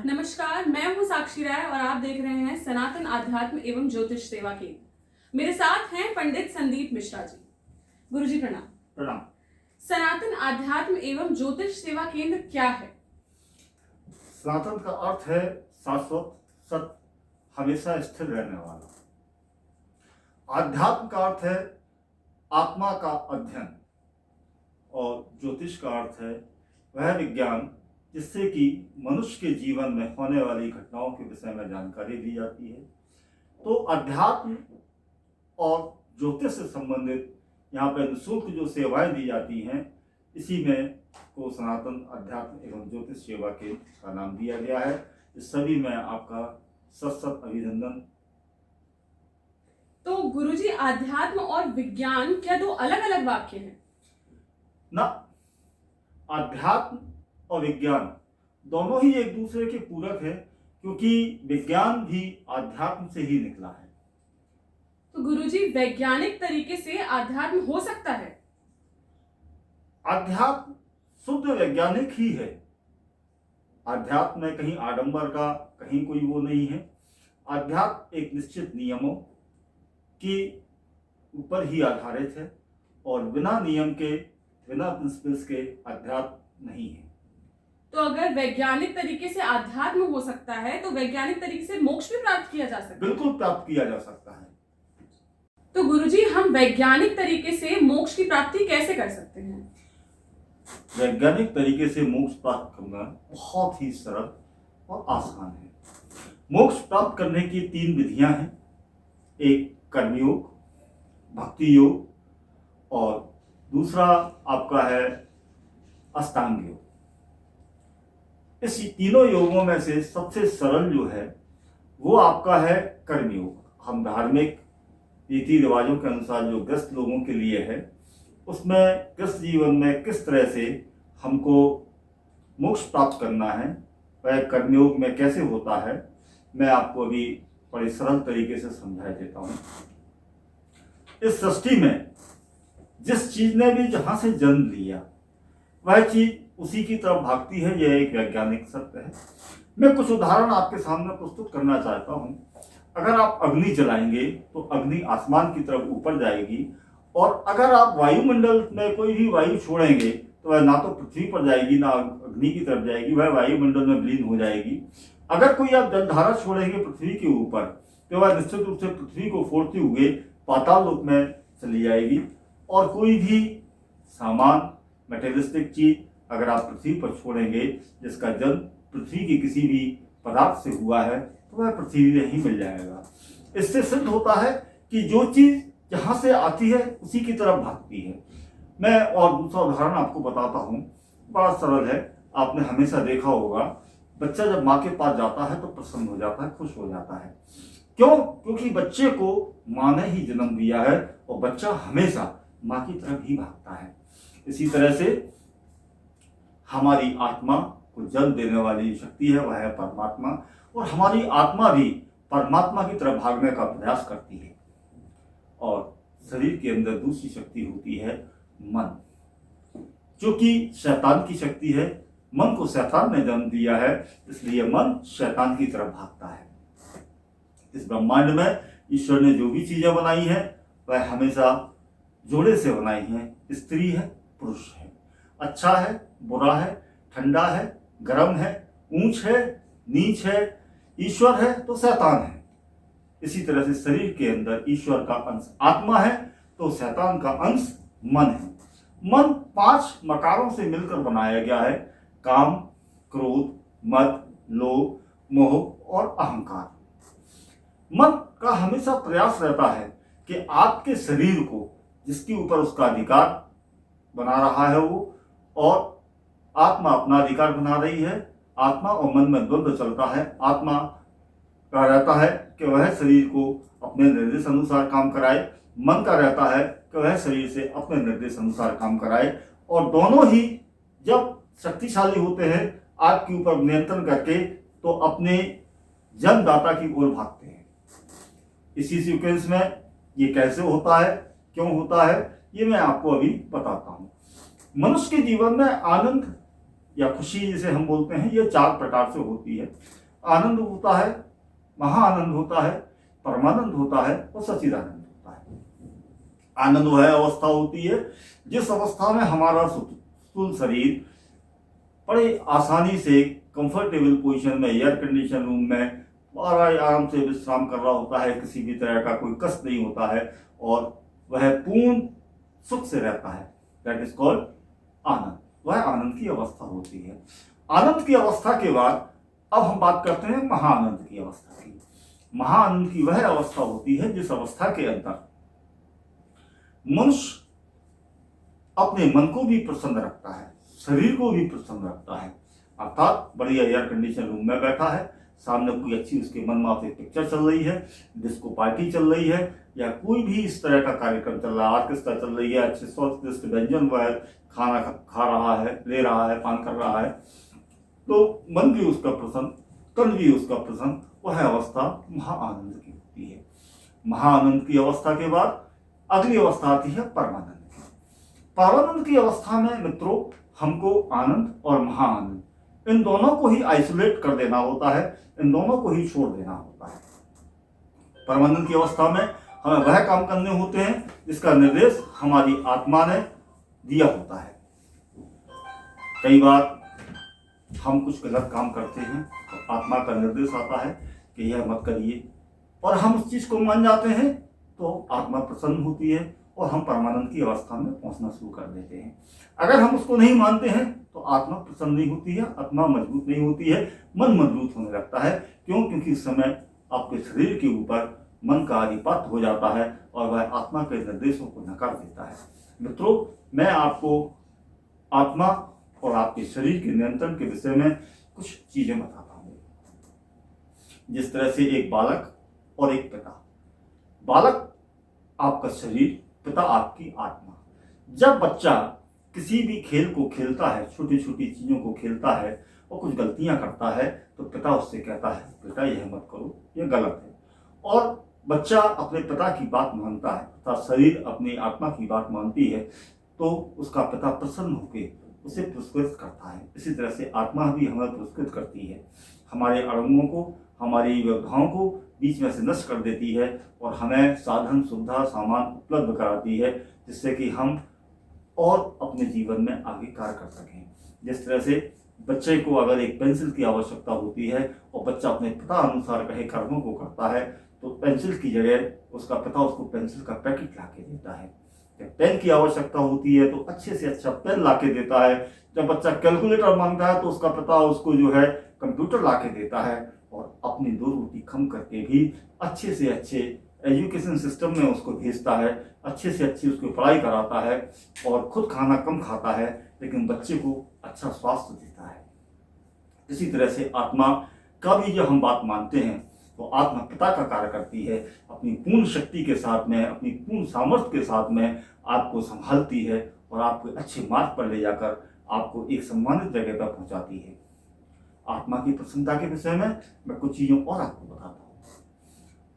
नमस्कार, मैं हूं साक्षी राय और आप देख रहे हैं सनातन आध्यात्म एवं ज्योतिष सेवा केंद्र। मेरे साथ हैं पंडित संदीप मिश्रा जी। गुरुजी प्रणाम। प्रणाम। सनातन आध्यात्म एवं ज्योतिष सेवा केंद्र क्या है? सनातन का अर्थ है शाश्वत, सत्य, हमेशा स्थिर रहने वाला। आध्यात्म का अर्थ है आत्मा का अध्ययन और ज्योतिष का अर्थ है वह विज्ञान जिससे कि मनुष्य के जीवन में होने वाली घटनाओं के विषय में जानकारी दी जाती है। तो अध्यात्म और ज्योतिष से संबंधित यहाँ पर निःशुल्क जो सेवाएं दी जाती हैं, इसी में को सनातन अध्यात्म एवं ज्योतिष सेवा के का नाम दिया गया है। इस सभी में आपका सत अभिनंदन। तो गुरुजी, आध्यात्म और विज्ञान क्या दो अलग अलग वाक्य हैं? ना, अध्यात्म और विज्ञान दोनों ही एक दूसरे के पूरक है, क्योंकि विज्ञान भी आध्यात्म से ही निकला है। तो गुरुजी, वैज्ञानिक तरीके से आध्यात्म हो सकता है? अध्यात्म शुद्ध वैज्ञानिक ही है। अध्यात्म में कहीं आडंबर का कहीं कोई वो नहीं है। अध्यात्म एक निश्चित नियमों के ऊपर ही आधारित है और बिना नियम के, बिना प्रिंसिपल्स के अध्यात्म नहीं है। तो अगर वैज्ञानिक तरीके से आध्यात्म हो सकता है तो वैज्ञानिक तरीके से मोक्ष भी प्राप्त किया जा सकता है? बिल्कुल प्राप्त किया जा सकता है। तो गुरुजी, हम वैज्ञानिक तरीके से मोक्ष की प्राप्ति कैसे कर सकते हैं? वैज्ञानिक तरीके से मोक्ष प्राप्त करना बहुत ही सरल और आसान है। मोक्ष प्राप्त करने की 3 विधियां हैं। एक कर्मयोग, भक्ति योग और दूसरा आपका है अष्टांग योग। इस तीनों योगों में से सबसे सरल जो है वो आपका है कर्मयोग। हम धार्मिक रीति रिवाजों के अनुसार जो ग्रस्त लोगों के लिए है, उसमें ग्रस्त जीवन में किस तरह से हमको मोक्ष प्राप्त करना है, वह कर्मयोग में कैसे होता है, मैं आपको अभी बड़े सरल तरीके से समझा देता हूँ। इस सृष्टि में जिस चीज ने भी जहां से जन्म लिया वह चीज उसी की तरफ भागती है। यह एक वैज्ञानिक सत्य है। मैं कुछ उदाहरण आपके सामने प्रस्तुत करना चाहता हूँ। अगर आप अग्नि जलाएंगे तो अग्नि आसमान की तरफ ऊपर जाएगी, और अगर आप वायुमंडल में कोई भी वायु छोड़ेंगे तो वह ना तो पृथ्वी पर जाएगी ना अग्नि की तरफ जाएगी, वह वायुमंडल में विलीन हो जाएगी। अगर कोई आप जलधारा छोड़ेंगे पृथ्वी के ऊपर तो वह निश्चित रूप से पृथ्वी को फोड़ते हुए पाताल लोक में चली जाएगी। और कोई भी सामान, मटेरियलिस्टिक चीज अगर आप पृथ्वी पर छोड़ेंगे जिसका जन्म पृथ्वी के किसी भी पदार्थ से हुआ है तो वह पृथ्वी में ही मिल जाएगा। इससे सिद्ध होता है कि जो चीज जहां से आती है उसी की तरफ भागती है। मैं और दूसरा उदाहरण आपको बताता हूँ, बड़ा सरल है। आपने हमेशा देखा होगा, बच्चा जब माँ के पास जाता है तो प्रसन्न हो जाता है, खुश हो जाता है। क्यों? क्योंकि बच्चे को माँ ने ही जन्म दिया है और बच्चा हमेशा माँ की तरफ ही भागता है। इसी तरह से हमारी आत्मा को जन्म देने वाली शक्ति है वह है परमात्मा, और हमारी आत्मा भी परमात्मा की तरफ भागने का प्रयास करती है। और शरीर के अंदर दूसरी शक्ति होती है मन, जो कि शैतान की शक्ति है। मन को शैतान ने जन्म दिया है, इसलिए मन शैतान की तरफ भागता है। इस ब्रह्मांड में ईश्वर ने जो भी चीजें बनाई हैं वह हमेशा जोड़े से बनाई हैं। स्त्री है, पुरुष है, अच्छा है, बुरा है, ठंडा है, गर्म है, ऊंच है, नीच है, ईश्वर है तो शैतान है। इसी तरह से शरीर के अंदर ईश्वर का अंश आत्मा है तो शैतान का अंश मन है। मन 5 मकारों से मिलकर बनाया गया है: काम, क्रोध, मद, लोभ, मोह और अहंकार। मन का हमेशा प्रयास रहता है कि आपके शरीर को, जिसके ऊपर उसका अधिकार बना रहा है वो, और आत्मा अपना अधिकार बना रही है। आत्मा और मन में द्वंद्व चलता है। आत्मा का रहता है कि वह शरीर को अपने निर्देश अनुसार काम कराए, मन का रहता है कि वह शरीर से अपने निर्देश अनुसार काम कराए, और दोनों ही जब शक्तिशाली होते हैं आपके ऊपर नियंत्रण करके तो अपने जन्मदाता की ओर भागते हैं। इसी सीक्वेंस में ये कैसे होता है, क्यों होता है, ये मैं आपको अभी बताता हूँ। मनुष्य के जीवन में आनंद या खुशी जिसे हम बोलते हैं, ये 4 प्रकार से होती है। आनंद होता है, महाआनंद होता है, परमानंद होता है और सच्चिदानंद होता है। आनंद वह अवस्था होती है जिस अवस्था में हमारा स्थूल शरीर बड़े आसानी से कंफर्टेबल पोजीशन में, एयर कंडीशन रूम में बड़ा आराम से विश्राम कर रहा होता है, किसी भी तरह का कोई कष्ट नहीं होता है और वह पूर्ण सुख से रहता है। दैट इज कॉल्ड आनंद। वह आनंद की अवस्था होती है। आनंद की अवस्था के बाद अब हम बात करते हैं महाआनंद की अवस्था की। महाआनंद की वह अवस्था होती है जिस अवस्था के अंदर मनुष्य अपने मन को भी प्रसन्न रखता है, शरीर को भी प्रसन्न रखता है। अर्थात बढ़िया एयर कंडीशन रूम में बैठा है, सामने कोई अच्छी उसके मनमाफिक पिक्चर चल रही है, डिस्को पार्टी चल रही है, या कोई भी इस तरह का कार्यक्रम चल रहा है, ऑर्केस्ट्रा चल रही है, अच्छे स्वादिष्ट व्यंजन वह खाना खा रहा है, ले रहा है, पान कर रहा है, तो मन भी उसका प्रसन्न, तन भी उसका प्रसन्न। वह अवस्था महाआनंद की होती है। महाआनंद की अवस्था के बाद अगली अवस्था आती है परमानंद की। परमानंद की अवस्था में मित्रों हमको आनंद और महाआनंद इन दोनों को ही आइसोलेट कर देना होता है, इन दोनों को ही छोड़ देना होता है। परमानंद की अवस्था में हमें वह काम करने होते हैं जिसका निर्देश हमारी आत्मा ने दिया होता है। कई बार हम कुछ गलत काम करते हैं तो आत्मा का निर्देश आता है कि यह मत करिए, और हम उस चीज को मान जाते हैं तो आत्मा प्रसन्न होती है और हम परमानंद की अवस्था में पहुंचना शुरू कर देते हैं। अगर हम उसको नहीं मानते हैं तो आत्मा प्रसन्न नहीं होती है, आत्मा मजबूत नहीं होती है, मन मजबूत होने लगता है। क्यों? क्योंकि इस समय आपके शरीर के ऊपर मन का आधिपत्य हो जाता है और वह आत्मा के निर्देशों को नकार देता है। मित्रों, मैं आपको आत्मा और आपके शरीर के नियंत्रण के विषय में कुछ चीजें बताता हूँ। जिस तरह से एक बालक और एक पिता, बालक आपका शरीर, पिता आपकी आत्मा। जब बच्चा किसी भी खेल को खेलता है, छोटी छोटी चीजों को खेलता है और कुछ गलतियां करता है तो पिता उससे कहता है बेटा यह मत करो, यह गलत है। और बच्चा अपने पिता की बात मानता है, अर्थात शरीर अपनी आत्मा की बात मानती है, तो उसका पिता प्रसन्न होकर उसे पुरस्कृत करता है। इसी तरह से आत्मा भी हमें पुरस्कृत करती है, हमारे अड़ंगों को, हमारी व्यवधाओं को बीच में से नष्ट कर देती है और हमें साधन, सुविधा, सामान उपलब्ध कराती है जिससे कि हम और अपने जीवन में आगे कार्य कर सकें। जिस तरह से बच्चे को अगर एक पेंसिल की आवश्यकता होती है और बच्चा अपने पिता अनुसार कहे कर्मों को करता है तो पेंसिल की जगह उसका पिता उसको पेंसिल का पैकेट ला के देता है। जब पेन की आवश्यकता होती है तो अच्छे से अच्छा पेन ला के देता है। जब बच्चा कैलकुलेटर मांगता है तो उसका पिता उसको जो है कंप्यूटर ला के देता है। और अपनी 2 रोटी कम करके भी अच्छे से अच्छे एजुकेशन सिस्टम में उसको भेजता है, अच्छे से अच्छी उसको पढ़ाई कराता है और खुद खाना कम खाता है लेकिन बच्चे को अच्छा स्वास्थ्य देता है। इसी तरह से आत्मा का भी जब हम बात मानते हैं तो आत्मा पिता का कार्य करती है, अपनी पूर्ण शक्ति के साथ में, अपनी पूर्ण सामर्थ्य के साथ में आपको संभालती है और आपको अच्छे मार्ग पर ले जाकर आपको एक सम्मानित जगह पर पहुंचाती है। आत्मा की प्रसन्नता के विषय में मैं कुछ चीजों और आपको बताता हूँ।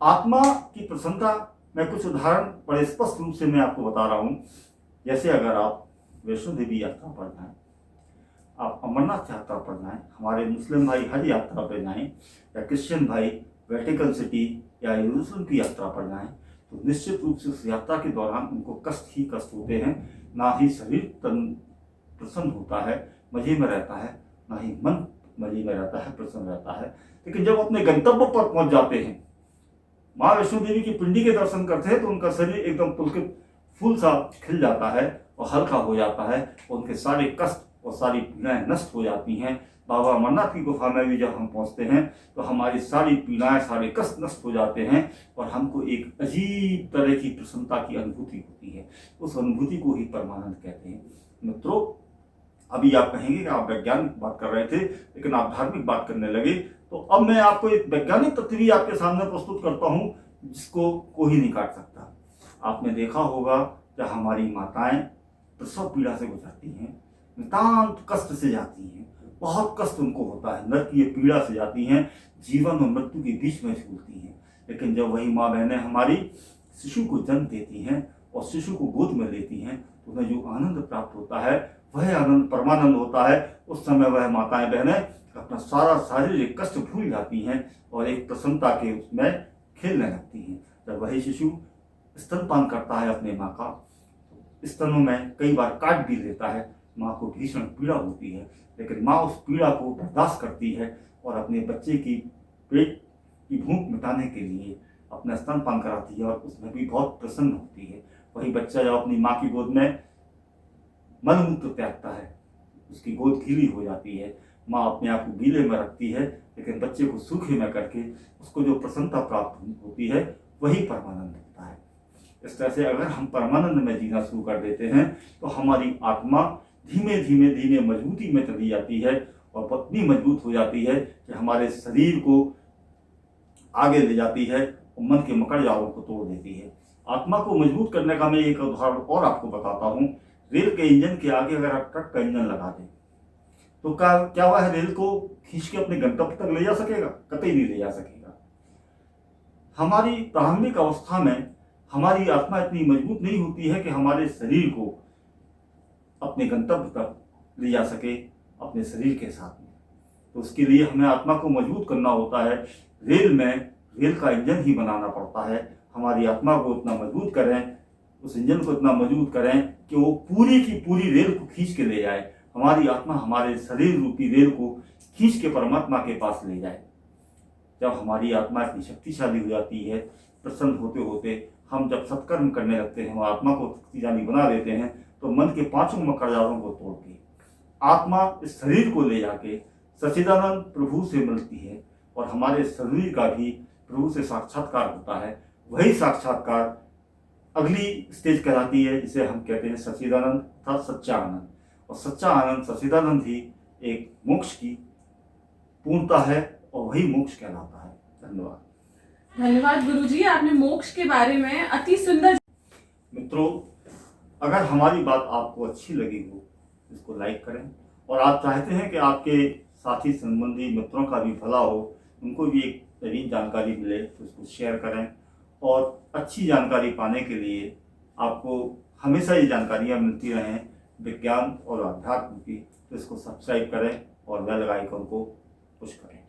आत्मा की प्रसन्नता मैं कुछ उदाहरण बड़े स्पष्ट रूप से मैं आपको बता रहा हूँ। जैसे अगर आप वैष्णो देवी यात्रा पर जाएं, आप अमरनाथ यात्रा पर जाएं, हमारे मुस्लिम भाई हज यात्रा पर जाएं, या क्रिश्चियन भाई वेटिकन सिटी या यरूशलेम की यात्रा पर जाएं, तो निश्चित रूप से उस यात्रा के दौरान उनको कष्ट ही कष्ट होते हैं। ना ही शरीर तन प्रसन्न होता है, मजे में रहता है, ना ही मन मजे में रहता है, प्रसन्न रहता है। लेकिन जब अपने गंतव्य पर पहुंच जाते हैं, माँ वैष्णो देवी की पिंडी के दर्शन करते हैं, तो उनका शरीर एकदम पुलकित फूल सा खिल जाता है और हल्का हो जाता है और उनके सारे कष्ट और सारी पीड़ाएं नष्ट हो जाती हैं। बाबा अमरनाथ की गुफा में भी जब हम पहुंचते हैं तो हमारी सारी पीड़ाएं, सारे कष्ट नष्ट हो जाते हैं और हमको एक अजीब तरह की प्रसन्नता की अनुभूति होती है। उस अनुभूति को ही परमानंद कहते हैं। मित्रों, अभी आप कहेंगे कि आप वैज्ञानिक बात कर रहे थे लेकिन आप धार्मिक बात करने लगे, तो अब मैं आपको एक वैज्ञानिक तथ्य भी आपके सामने प्रस्तुत करता हूं जिसको कोई नहीं काट सकता। आपने देखा होगा कि हमारी माताएं प्रसव पीड़ा से गुजरती हैं, नितांत कष्ट से जाती हैं, बहुत कष्ट उनको होता है, नरकीय पीड़ा से जाती हैं, जीवन और मृत्यु के बीच में झूलती हैं। लेकिन जब वही माँ बहनें हमारी शिशु को जन्म देती हैं और शिशु को गोद में लेती हैं तो उन्हें जो आनंद प्राप्त होता है वह आनंद परमानंद होता है। उस समय वह माताएं बहनें अपना सारा शारीरिक कष्ट भूल जाती हैं और एक प्रसन्नता के उसमें खेलने लगती हैं। जब वही शिशु स्तनपान करता है अपने माँ का, स्तनों में कई बार काट भी लेता है, माँ को भीषण पीड़ा होती है, लेकिन माँ उस पीड़ा को बर्दाश्त करती है और अपने बच्चे की पेट की भूख मिटाने के लिए अपना स्तनपान कराती है और उसमें भी बहुत प्रसन्न होती है। वही बच्चा जब अपनी माँ की गोद में मलमूत्र त्यागता है, उसकी गोद गीली हो जाती है, माँ अपने आप को गीले में रखती है, लेकिन बच्चे को सूखे में करके उसको जो प्रसन्नता प्राप्त होती है वही परमानंद होता है। इस तरह से अगर हम परमानंद में जीना शुरू कर देते हैं तो हमारी आत्मा धीमे धीमे मजबूती में चली जाती है और इतनी मजबूत हो जाती है कि हमारे शरीर को आगे ले जाती है और मन के मकड़ जालों को तोड़ देती है। आत्मा को मजबूत करने का मैं एक उदाहरण और आपको बताता हूँ। रेल के इंजन के आगे अगर आप ट्रक का इंजन लगा दें तो क्या वह रेल को खींच के अपने गंतव्य तक ले जा सकेगा? कतई नहीं ले जा सकेगा। हमारी प्रारंभिक अवस्था में हमारी आत्मा इतनी मजबूत नहीं होती है कि हमारे शरीर को अपने गंतव्य तक ले जा सके अपने शरीर के साथ में। तो उसके लिए हमें आत्मा को मजबूत करना होता है। रेल में रेल का इंजन ही बनाना पड़ता है। हमारी आत्मा को इतना मजबूत करें, उस इंजन को इतना मजबूत करें कि वो पूरी की पूरी रेल को खींच के ले जाए। हमारी आत्मा हमारे शरीर रूपी रेल को खींच के परमात्मा के पास ले जाए। जब हमारी आत्मा इतनी शक्तिशाली हो जाती है, प्रसन्न होते होते हम जब सत्कर्म करने लगते हैं, हम आत्मा को शक्तिशाली बना देते हैं, तो मन के पांचों मकड़जालों को तोड़ के आत्मा इस शरीर को ले जाके सच्चिदानंद प्रभु से मिलती है और हमारे शरीर का भी प्रभु से साक्षात्कार होता है। वही साक्षात्कार अगली स्टेज कहलाती है, जिसे हम कहते हैं सच्चिदानंद तथा सच्चा आनंद। और सच्चा आनंद सच्चिदानंद ही एक मोक्ष की पूर्णता है और वही मोक्ष कहलाता है। धन्यवाद। धन्यवाद गुरुजी, आपने मोक्ष के बारे में अति सुंदर। मित्रों, अगर हमारी बात आपको अच्छी लगी हो इसको लाइक करें, और आप चाहते हैं कि आपके साथी संबंधी मित्रों का भी भला हो, उनको भी एक नवीन जानकारी मिले, तो इसको शेयर करें। और अच्छी जानकारी पाने के लिए आपको हमेशा ये जानकारियाँ मिलती रहें विज्ञान और अध्यात्म की, तो इसको सब्सक्राइब करें और बेल आइकन को पुश करें।